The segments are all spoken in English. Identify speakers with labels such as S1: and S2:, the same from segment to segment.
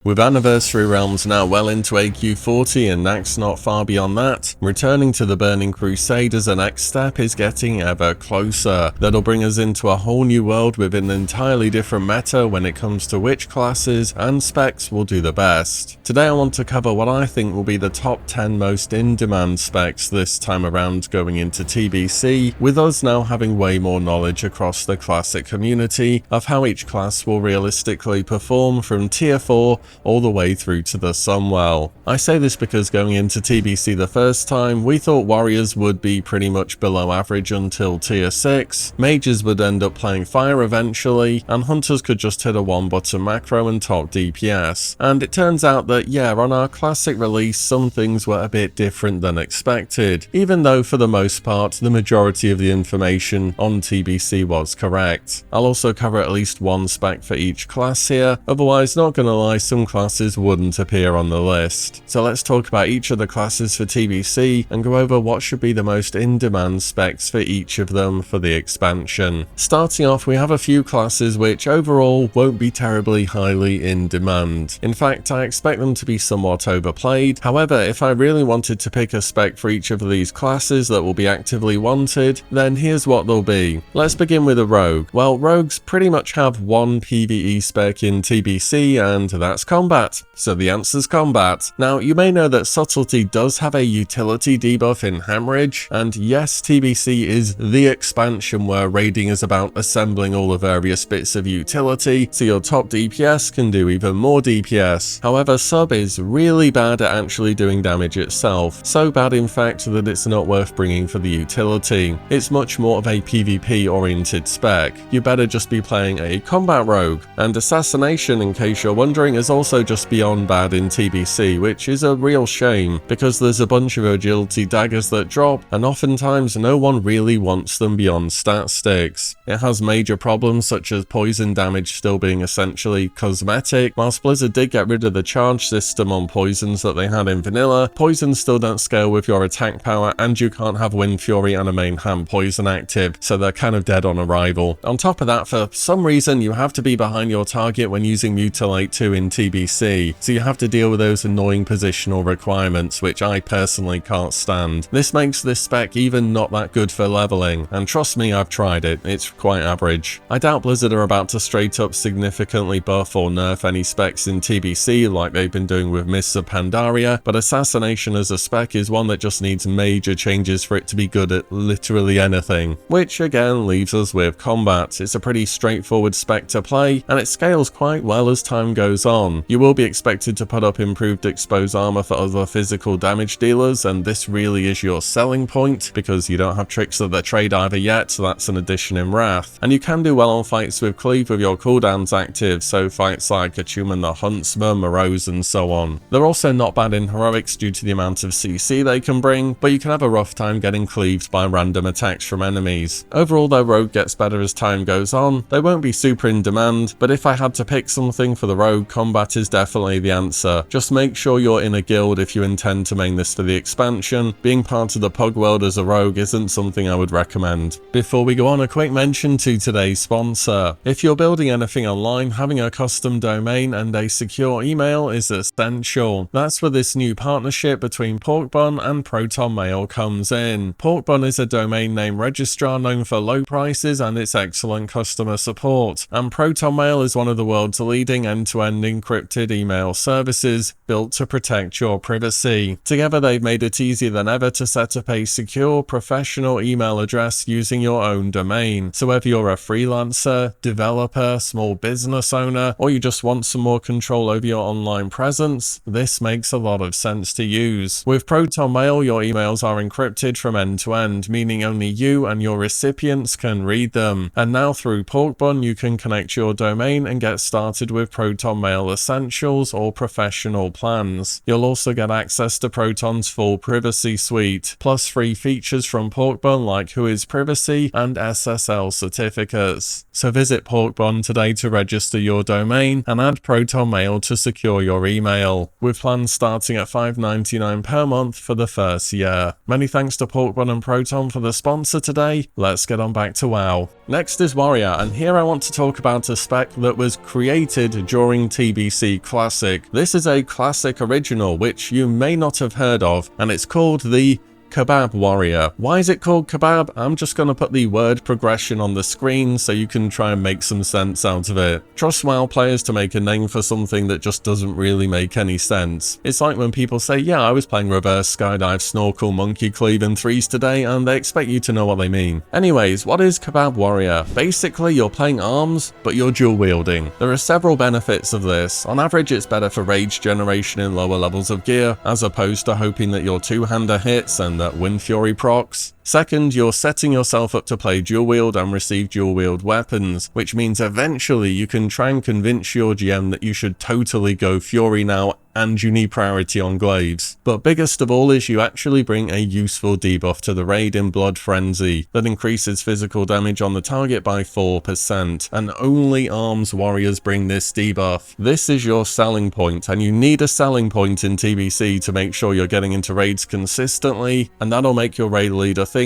S1: With Anniversary Realms now well into AQ40 and Nax not far beyond that, returning to the Burning Crusade as a next step is getting ever closer. That'll bring us into a whole new world with an entirely different meta when it comes to which classes and specs will do the best. Today I want to cover what I think will be the top 10 most in-demand specs this time around going into TBC, with us now having way more knowledge across the classic community of how each class will realistically perform from tier 4 all the way through to the Sunwell. I say this because going into TBC the first time, we thought warriors would be pretty much below average until tier 6, mages would end up playing fire eventually, and hunters could just hit a one button macro and top DPS. And it turns out that yeah, on our classic release some things were a bit different than expected, even though for the most part the majority of the information on TBC was correct. I'll also cover at least one spec for each class here, otherwise not gonna lie, some classes wouldn't appear on the list. So let's talk about each of the classes for TBC and go over what should be the most in-demand specs for each of them for the expansion. Starting off, we have a few classes which overall won't be terribly highly in demand. In fact, I expect them to be somewhat overplayed. However, if I really wanted to pick a spec for each of these classes that will be actively wanted, then here's what they'll be. Let's begin with a rogue. Well, rogues pretty much have one PvE spec in TBC, and that's combat. So the answer's combat. Now, you may know that subtlety does have a utility debuff in Hemorrhage, and yes, TBC is the expansion where raiding is about assembling all the various bits of utility, so your top DPS can do even more DPS. However, sub is really bad at actually doing damage itself, so bad in fact that it's not worth bringing for the utility. It's much more of a PvP oriented spec. You better just be playing a combat rogue. And assassination, in case you're wondering, is also just beyond bad in TBC, which is a real shame because there's a bunch of agility daggers that drop, and oftentimes no one really wants them beyond stat sticks. It has major problems such as poison damage still being essentially cosmetic. Whilst Blizzard did get rid of the charge system on poisons that they had in vanilla, poisons still don't scale with your attack power, and you can't have Wind Fury and a main hand poison active, so they're kind of dead on arrival. On top of that, for some reason you have to be behind your target when using Mutilate 2 in TBC, so you have to deal with those annoying positional requirements, which I personally can't stand. This makes this spec even not that good for leveling, and trust me, I've tried it, it's quite average. I doubt Blizzard are about to straight up significantly buff or nerf any specs in TBC like they've been doing with Mists of Pandaria, but Assassination as a spec is one that just needs major changes for it to be good at literally anything. Which again leaves us with combat. It's a pretty straightforward spec to play, and it scales quite well as time goes on. You will be expected to put up improved exposed armor for other physical damage dealers, and this really is your selling point because you don't have Tricks of the Trade either yet, so that's an addition in Wrath. And you can do well on fights with Cleave with your cooldowns active, so fights like Achuman the Huntsman, Morose and so on. They're also not bad in Heroics due to the amount of CC they can bring, but you can have a rough time getting cleaved by random attacks from enemies. Overall though, Rogue gets better as time goes on. They won't be super in demand, but if I had to pick something for the Rogue, combat is definitely the answer. Just make sure you're in a guild if you intend to main this for the expansion. Being part of the Pug world as a rogue isn't something I would recommend. Before we go on, a quick mention to today's sponsor. If you're building anything online, having a custom domain and a secure email is essential. That's where this new partnership between Porkbun and Proton Mail comes in. Porkbun is a domain name registrar known for low prices and its excellent customer support, and Proton Mail is one of the world's leading end-to-end encrypted email services built to protect your privacy. Together they've made it easier than ever to set up a secure, professional email address using your own domain. So whether you're a freelancer, developer, small business owner, or you just want some more control over your online presence, this makes a lot of sense to use. With Proton Mail, your emails are encrypted from end to end, meaning only you and your recipients can read them. And now through Porkbun, you can connect your domain and get started with Proton Mail Essentials or Professional plans. You'll also get access to Proton's full privacy suite, plus free features from Porkbun like Whois Privacy and SSL certificates. So visit Porkbun today to register your domain and add Proton Mail to secure your email, with plans starting at $5.99 per month for the first year. Many thanks to Porkbun and Proton for the sponsor today. Let's get on back to WoW. Next is Warrior, and here I want to talk about a spec that was created during TBC TBC Classic. This is a Classic original, which you may not have heard of, and it's called the Kebab Warrior. Why is it called Kebab? I'm just going to put the word progression on the screen so you can try and make some sense out of it. Trust WoW players to make a name for something that just doesn't really make any sense. It's like when people say, yeah, I was playing reverse skydive, snorkel, monkey cleave in 3s today, and they expect you to know what they mean. Anyways, what is Kebab Warrior? Basically, you're playing arms, but you're dual wielding. There are several benefits of this. On average, it's better for rage generation in lower levels of gear, as opposed to hoping that your two-hander hits and that Wind Fury procs. Second, you're setting yourself up to play dual wield and receive dual wield weapons, which means eventually you can try and convince your GM that you should totally go Fury now and you need priority on glaives. But biggest of all is you actually bring a useful debuff to the raid in Blood Frenzy that increases physical damage on the target by 4%, and only arms warriors bring this debuff. This is your selling point, and you need a selling point in TBC to make sure you're getting into raids consistently, and that'll make your raid leader think,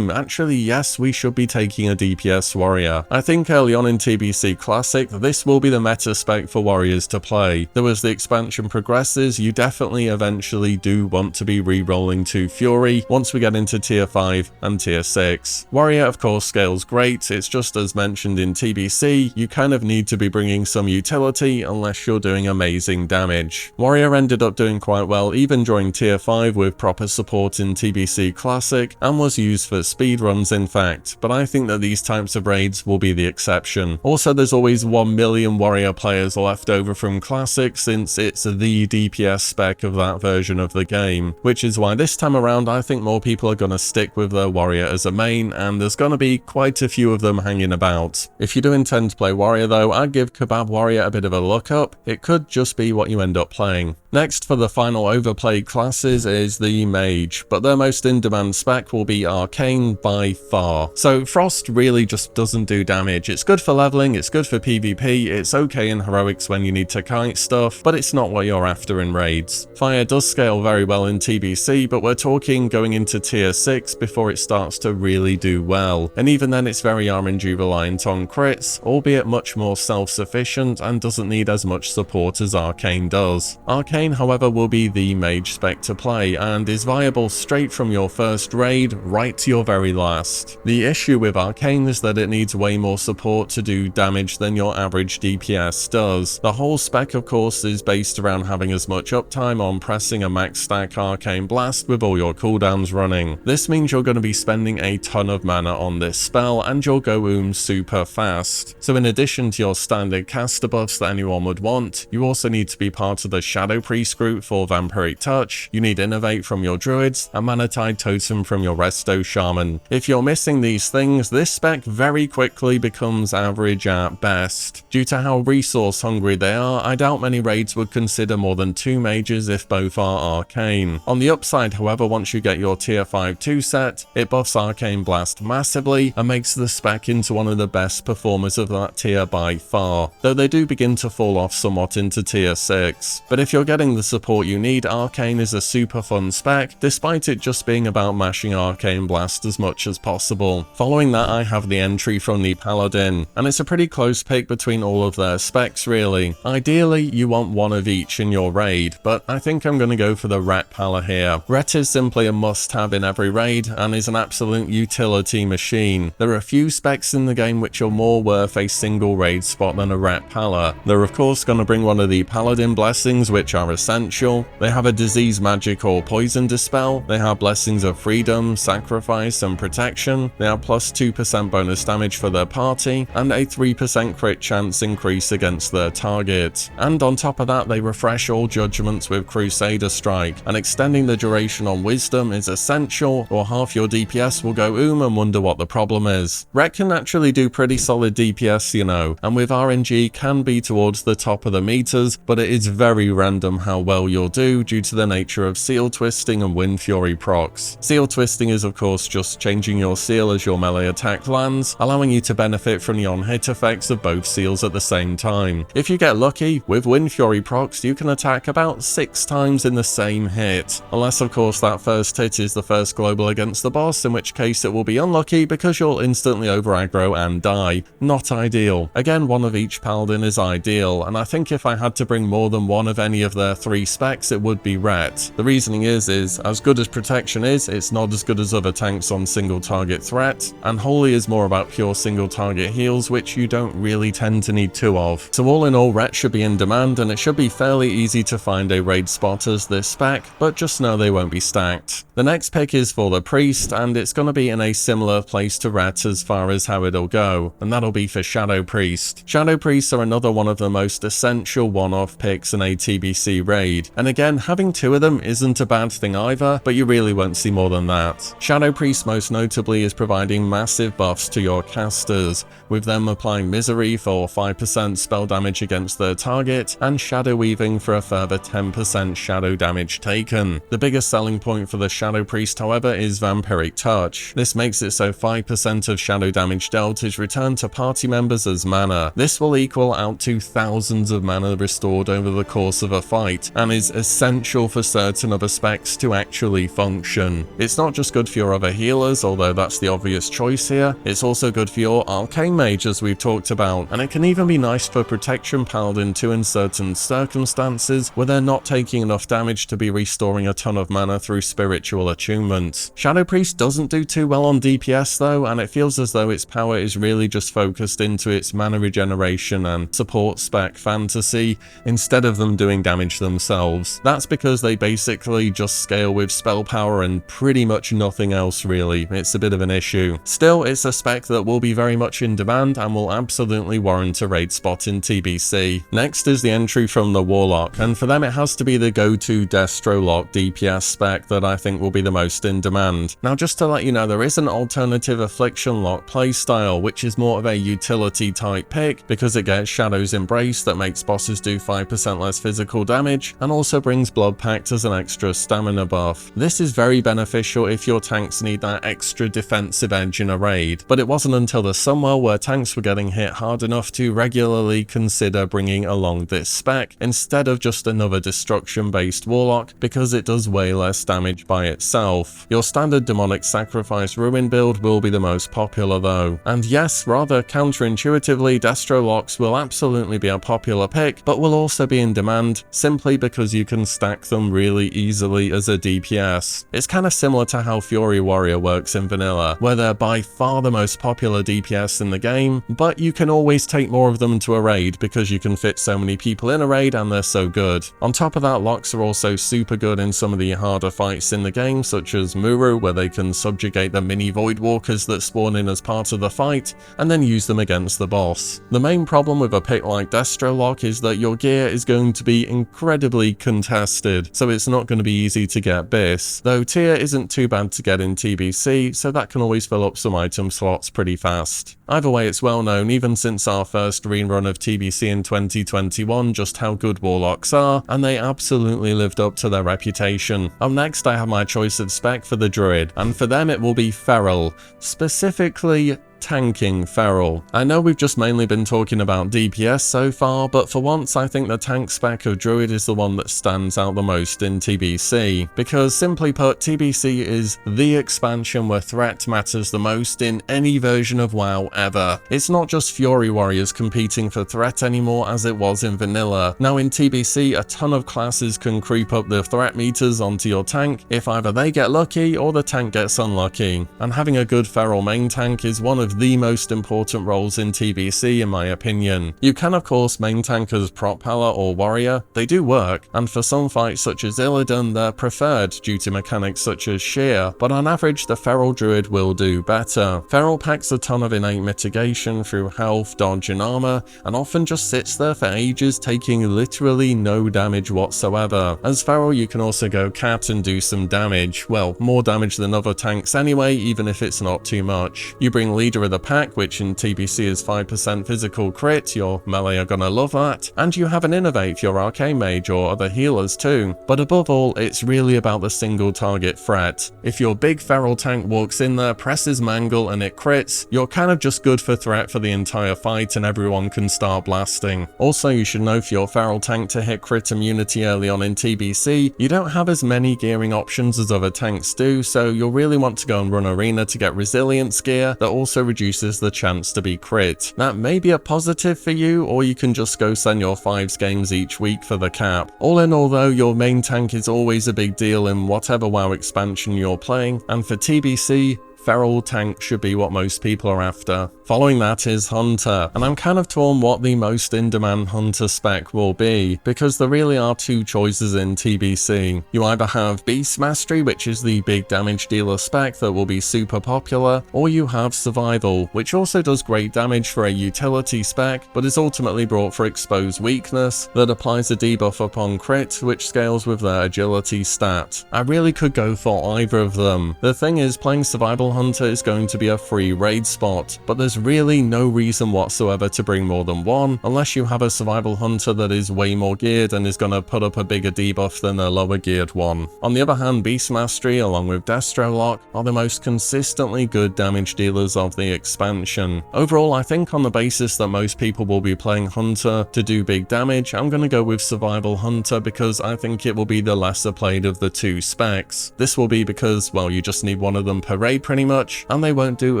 S1: actually yes, we should be taking a DPS warrior. I think early on in TBC Classic, this will be the meta spec for warriors to play. Though as the expansion progresses, you definitely eventually do want to be re-rolling to Fury once we get into tier 5 and tier 6. Warrior of course scales great, it's just as mentioned in TBC, you kind of need to be bringing some utility unless you're doing amazing damage. Warrior ended up doing quite well even during tier 5 with proper support in TBC Classic and was used for speedruns in fact, but I think that these types of raids will be the exception. Also, there's always 1 million Warrior players left over from Classic since it's the DPS spec of that version of the game, which is why this time around I think more people are going to stick with their Warrior as a main, and there's going to be quite a few of them hanging about. If you do intend to play Warrior though, I'd give Kebab Warrior a bit of a look up, it could just be what you end up playing. Next for the final overplayed classes is the Mage, but their most in-demand spec will be Arcane by far. So Frost really just doesn't do damage. It's good for leveling, it's good for PvP, it's okay in heroics when you need to kite stuff, but it's not what you're after in raids. Fire does scale very well in TBC, but we're talking going into tier 6 before it starts to really do well, and even then it's very RNG reliant on crits, albeit much more self-sufficient and doesn't need as much support as Arcane does. Arcane however will be the mage spec to play and is viable straight from your first raid right to your very last. The issue with Arcane is that it needs way more support to do damage than your average DPS does. The whole spec of course is based around having as much uptime on pressing a max stack Arcane Blast with all your cooldowns running. This means you're going to be spending a ton of mana on this spell and you'll go super fast. So in addition to your standard caster buffs that anyone would want, you also need to be part of the Shadow Priest group for Vampiric Touch, you need Innovate from your Druids, and Mana Tide Totem from your Resto Shaman. If you're missing these things, this spec very quickly becomes average at best. Due to how resource hungry they are, I doubt many raids would consider more than 2 mages if both are Arcane. On the upside however, once you get your tier 5 2 set, it buffs Arcane Blast massively and makes the spec into one of the best performers of that tier by far, though they do begin to fall off somewhat into tier 6. But if you're getting the support you need, Arcane is a super fun spec, despite it just being about mashing Arcane Blast as much as possible. Following that I have the entry from the Paladin, and it's a pretty close pick between all of their specs really. Ideally you want one of each in your raid, but I think I'm going to go for the Ret Pala here. Ret is simply a must-have in every raid and is an absolute utility machine. There are a few specs in the game which are more worth a single raid spot than a Ret Pala. They're of course going to bring one of the Paladin blessings which are essential. They have a disease magic or poison dispel, they have blessings of freedom, sacrifice and protection, they have plus 2% bonus damage for their party, and a 3% crit chance increase against their target. And on top of that they refresh all judgments with Crusader Strike, and extending the duration on wisdom is essential, or half your DPS will go and wonder what the problem is. Ret can actually do pretty solid DPS you know, and with RNG can be towards the top of the meters, but it is very random how well you'll do due to the nature of seal twisting and Wind Fury procs. Seal twisting is of course just changing your seal as your melee attack lands, allowing you to benefit from the on-hit effects of both seals at the same time. If you get lucky, with Wind Fury procs you can attack attack about 6 times in the same hit. Unless of course that first hit is the first global against the boss, in which case it will be unlucky because you'll instantly over aggro and die. Not ideal. Again, one of each paladin is ideal, and I think if I had to bring more than one of any of their 3 specs, it would be Ret. The reasoning is as good as protection is, it's not as good as other tanks on single target threat, and Holy is more about pure single target heals, which you don't really tend to need 2 of. So all in all, Ret should be in demand, and it should be fairly easy to find a raid spot as this spec, but just know they won't be stacked. The next pick is for the Priest, and it's going to be in a similar place to Ret as far as how it'll go, and that'll be for Shadow Priest. Shadow Priests are another one of the most essential one-off picks in a TBC raid, and again, having 2 of them isn't a bad thing either, but you really won't see more than that. Shadow Priest most notably is providing massive buffs to your casters, with them applying Misery for 5% spell damage against their target, and Shadow Weaving for a further 10% shadow damage taken. The biggest selling point for the Shadow Priest, however, is Vampiric Touch. This makes it so 5% of shadow damage dealt is returned to party members as mana. This will equal out to thousands of mana restored over the course of a fight, and is essential for certain other specs to actually function. It's not just good for your other healers, although that's the obvious choice here, it's also good for your Arcane Mage as we've talked about, and it can even be nice for Protection Paladin too in certain circumstances where they're not taking enough damage to be restoring a ton of mana through spiritual attunements. Shadow Priest doesn't do too well on DPS though, and it feels as though its power is really just focused into its mana regeneration and support spec fantasy instead of them doing damage themselves. That's because they basically just scale with spell power and pretty much nothing else really. It's a bit of an issue. Still, it's a spec that will be very much in demand and will absolutely warrant a raid spot in TBC. Next is the entry from the Warlock, and for them it has to be the go-to Destro Lock DPS spec that I think will be the most in demand. Now just to let you know, there is an alternative Affliction Lock playstyle, which is more of a utility type pick because it gets Shadow's Embrace that makes bosses do 5% less physical damage, and also brings Blood Pact as an extra stamina buff. This is very beneficial if your tanks need that extra defensive edge in a raid, but it wasn't until the Sunwell where tanks were getting hit hard enough to regularly consider bringing along this spec instead of just another destruction based Warlock, because it does way less damage by itself. Your standard Demonic Sacrifice Ruin build will be the most popular though, and yes, rather counterintuitively, Destro Locks will absolutely be a popular pick, but will also be in demand simply because you can stack them really easily as a DPS. It's kind of similar to how Fury Warrior works in vanilla, where they're by far the most popular DPS in the game, but you can always take more of them to a raid because you can fit so many people in a raid and they're so good. On top of that, locks are also super good in some of the harder fights in the game, such as Muru, where they can subjugate the mini Void Walkers that spawn in as part of the fight, and then use them against the boss. The main problem with a pick like Destro Lock is that your gear is going to be incredibly contested, so it's not going to be easy to get Bis, though tier isn't too bad to get in TBC, so that can always fill up some item slots pretty fast. Either way, it's well known, even since our first rerun of TBC in 2021, just how good Warlocks are, and they absolutely lived up to their reputation. Up next, I have my choice of spec for the Druid, and for them it will be Feral, specifically tanking Feral. I know we've just mainly been talking about DPS so far, but for once I think the tank spec of Druid is the one that stands out the most in TBC, because simply put, TBC is the expansion where threat matters the most in any version of WoW ever. It's not just Fury Warriors competing for threat anymore as it was in vanilla. Now in TBC, a ton of classes can creep up the threat meters onto your tank if either they get lucky or the tank gets unlucky, and having a good Feral main tank is one of the most important roles in TBC in my opinion. You can of course main tank as prop Pala or warrior, they do work, and for some fights such as Illidan they're preferred due to mechanics such as shear, but on average the Feral Druid will do better. Feral packs a ton of innate mitigation through health, dodge and armor, and often just sits there for ages taking literally no damage whatsoever. As Feral you can also go cat and do some damage, well more damage than other tanks anyway, even if it's not too much. You bring leader leader of the pack, which in TBC is 5% physical crit, your melee are gonna love that, and you have an innovate, your arcane mage or other healers too. But above all, it's really about the single target threat. If your big feral tank walks in there, presses mangle and it crits, you're kind of just good for threat for the entire fight and everyone can start blasting. Also, you should know for your feral tank to hit crit immunity early on in TBC, you don't have as many gearing options as other tanks do, so you'll really want to go and run arena to get resilience gear that also reduces the chance to be crit. That may be a positive for you, or you can just go send your 5s games each week for the cap. All in all though, your main tank is always a big deal in whatever WoW expansion you're playing, and for TBC, feral tank should be what most people are after. Following that is Hunter, and I'm kind of torn what the most in-demand Hunter spec will be, because there really are two choices in TBC. You either have Beast Mastery, which is the big damage dealer spec that will be super popular, or you have Survival, which also does great damage for a utility spec, but is ultimately brought for exposed weakness that applies a debuff upon crit, which scales with their agility stat. I really could go for either of them. The thing is, playing Survival Hunter is going to be a free raid spot, but there's really no reason whatsoever to bring more than one, unless you have a Survival Hunter that is way more geared and is going to put up a bigger debuff than a lower geared one. On the other hand, Beast Mastery along with Destro Lock are the most consistently good damage dealers of the expansion. Overall, I think on the basis that most people will be playing Hunter to do big damage, I'm going to go with Survival Hunter because I think it will be the lesser played of the two specs. This will be because, well, you just need one of them per raid pretty much, and they won't do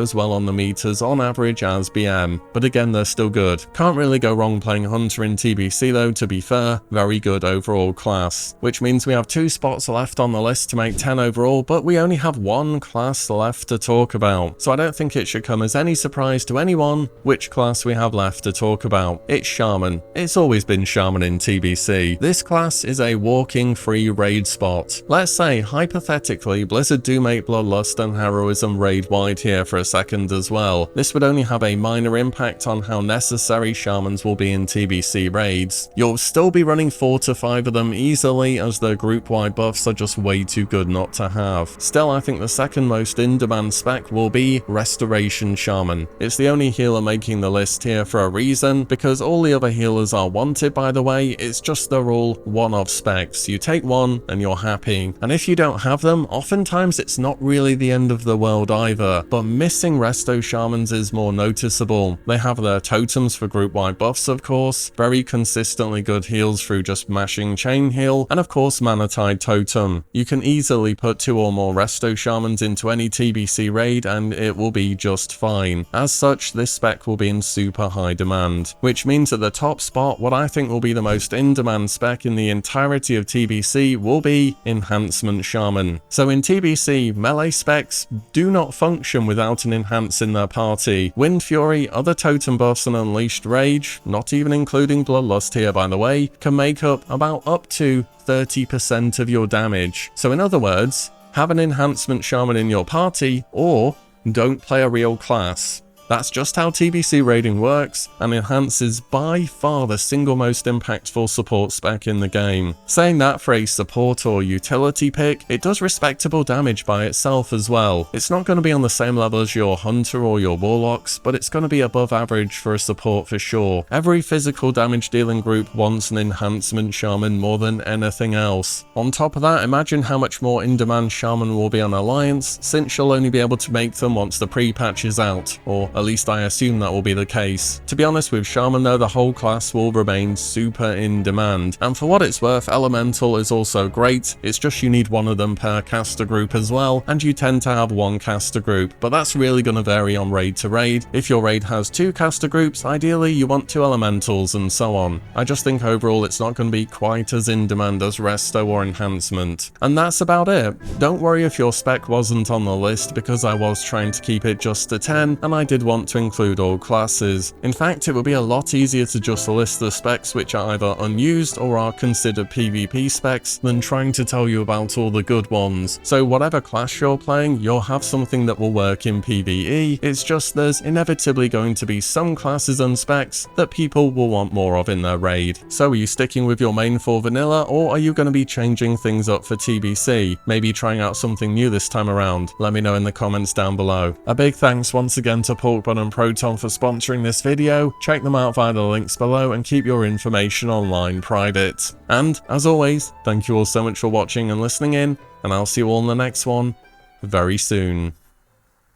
S1: as well on the meters on average as BM, but again they're still good. Can't really go wrong playing Hunter in TBC though, to be fair, very good overall class. Which means we have 2 spots left on the list to make 10 overall, but we only have 1 class left to talk about, so I don't think it should come as any surprise to anyone which class we have left to talk about. It's Shaman. It's always been Shaman in TBC. This class is a walking free raid spot. Let's say, hypothetically, Blizzard do make Bloodlust and Heroism raid wide here for a second as well. This would only have a minor impact on how necessary Shamans will be in TBC raids. You'll still be running 4 to 5 of them easily, as their group-wide buffs are just way too good not to have. Still, I think the second most in-demand spec will be Restoration Shaman. It's the only healer making the list here for a reason, because all the other healers are wanted by the way, it's just they're all one-off specs. You take one and you're happy, and if you don't have them, oftentimes it's not really the end of the world either, but missing Resto Shamans is more noticeable. They have their totems for group-wide buffs of course, very consistently good heals through just mashing chain heal, and of course Mana Tide Totem. You can easily put 2 or more Resto Shamans into any TBC raid and it will be just fine. As such, this spec will be in super high demand, which means at the top spot, what I think will be the most in-demand spec in the entirety of TBC will be Enhancement Shaman. So in TBC, melee specs do not function without an enhance in their party. Wind Fury, other totem buffs and Unleashed Rage, not even including Bloodlust here by the way, can make up up to 30% of your damage. So in other words, have an Enhancement Shaman in your party, or don't play a real class. That's just how TBC raiding works, and Enhance is by far the single most impactful support spec in the game. Saying that for a support or utility pick, it does respectable damage by itself as well. It's not going to be on the same level as your Hunter or your Warlocks, but it's going to be above average for a support for sure. Every physical damage dealing group wants an Enhancement Shaman more than anything else. On top of that, imagine how much more in-demand Shaman will be on Alliance, since you'll only be able to make them once the pre-patch is out, or at least I assume that will be the case. To be honest, with Shaman though, the whole class will remain super in demand, and for what it's worth, Elemental is also great. It's just you need one of them per caster group as well, and you tend to have 1 caster group, but that's really going to vary on raid to raid. If your raid has 2 caster groups, ideally you want 2 Elementals and so on. I just think overall it's not going to be quite as in demand as Resto or Enhancement. And that's about it. Don't worry if your spec wasn't on the list, because I was trying to keep it just to 10, and I did want to include all classes. In fact, it would be a lot easier to just list the specs which are either unused or are considered PvP specs than trying to tell you about all the good ones. So whatever class you're playing, you'll have something that will work in PvE. It's just there's inevitably going to be some classes and specs that people will want more of in their raid. So are you sticking with your main for vanilla, or are you going to be changing things up for TBC? Maybe trying out something new this time around? Let me know in the comments down below. A big thanks once again to Paul Talkbot and Proton for sponsoring this video. Check them out via the links below and keep your information online private. And, as always, thank you all so much for watching and listening in, and I'll see you all in the next one very soon.